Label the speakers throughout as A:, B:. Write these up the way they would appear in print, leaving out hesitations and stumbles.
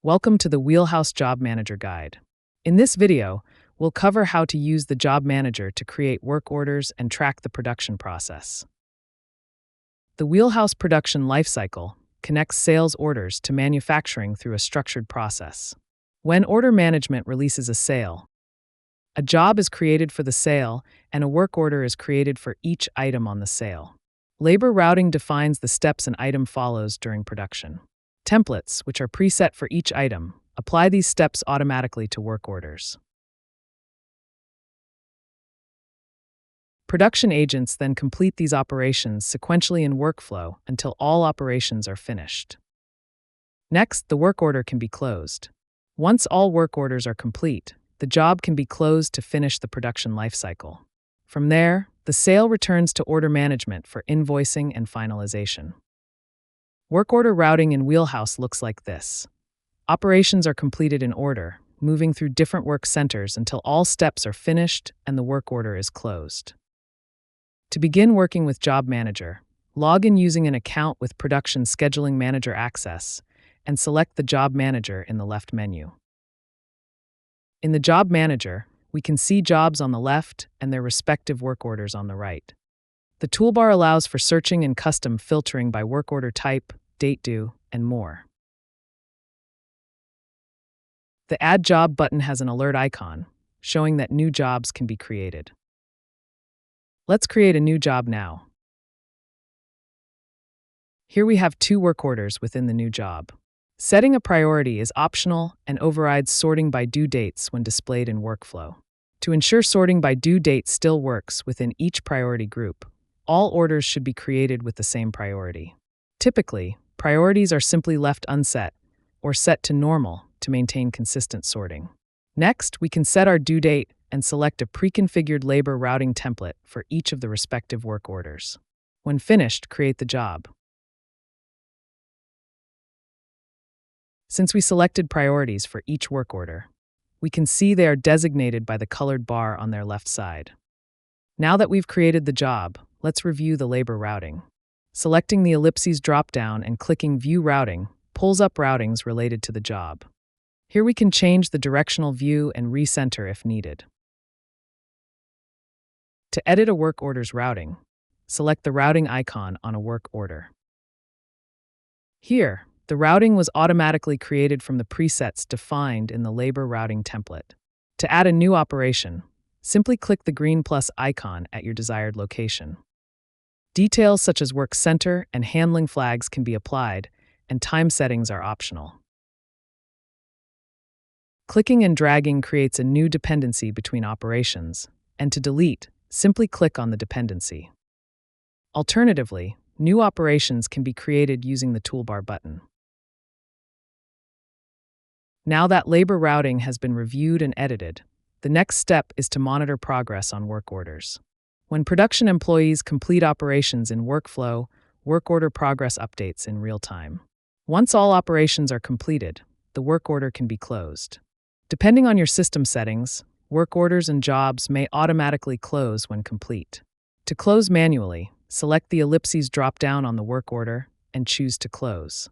A: Welcome to the Wheelhouse Job Manager Guide. In this video, we'll cover how to use the Job Manager to create work orders and track the production process. The Wheelhouse production lifecycle connects sales orders to manufacturing through a structured process. When order management releases a sale, a job is created for the sale and a work order is created for each item on the sale. Labor routing defines the steps an item follows during production. Templates, which are preset for each item, apply these steps automatically to work orders. Production agents then complete these operations sequentially in workflow until all operations are finished. Next, the work order can be closed. Once all work orders are complete, the job can be closed to finish the production lifecycle. From there, the sale returns to order management for invoicing and finalization. Work order routing in Wheelhouse looks like this. Operations are completed in order, moving through different work centers until all steps are finished and the work order is closed. To begin working with Job Manager, log in using an account with Production Scheduling Manager access and select the Job Manager in the left menu. In the Job Manager, we can see jobs on the left and their respective work orders on the right. The toolbar allows for searching and custom filtering by work order type, date due, and more. The Add Job button has an alert icon, showing that new jobs can be created. Let's create a new job now. Here we have 2 work orders within the new job. Setting a priority is optional and overrides sorting by due dates when displayed in workflow. To ensure sorting by due date still works within each priority group, all orders should be created with the same priority. Typically, priorities are simply left unset or set to normal to maintain consistent sorting. Next, we can set our due date and select a pre-configured labor routing template for each of the respective work orders. When finished, create the job. Since we selected priorities for each work order, we can see they are designated by the colored bar on their left side. Now that we've created the job, let's review the labor routing. Selecting the ellipses drop-down and clicking View Routing pulls up routings related to the job. Here we can change the directional view and recenter if needed. To edit a work order's routing, select the routing icon on a work order. Here, the routing was automatically created from the presets defined in the labor routing template. To add a new operation, simply click the green plus icon at your desired location. Details such as work center and handling flags can be applied, and time settings are optional. Clicking and dragging creates a new dependency between operations, and to delete, simply click on the dependency. Alternatively, new operations can be created using the toolbar button. Now that labor routing has been reviewed and edited, the next step is to monitor progress on work orders. When production employees complete operations in workflow, work order progress updates in real time. Once all operations are completed, the work order can be closed. Depending on your system settings, work orders and jobs may automatically close when complete. To close manually, select the ellipses drop-down on the work order and choose to close.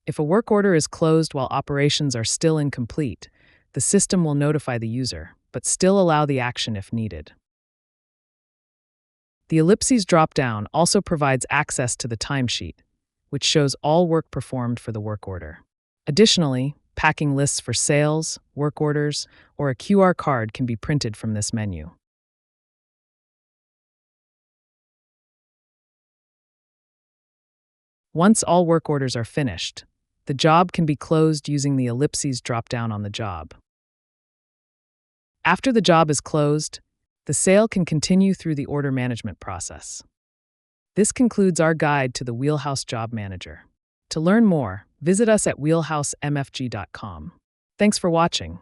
A: If a work order is closed while operations are still incomplete, the system will notify the user, but still allow the action if needed. The ellipses drop-down also provides access to the timesheet, which shows all work performed for the work order. Additionally, packing lists for sales, work orders, or a QR card can be printed from this menu. Once all work orders are finished, the job can be closed using the ellipses drop-down on the job. After the job is closed, the sale can continue through the order management process. This concludes our guide to the Wheelhouse Job Manager. To learn more, visit us at wheelhousemfg.com. Thanks for watching.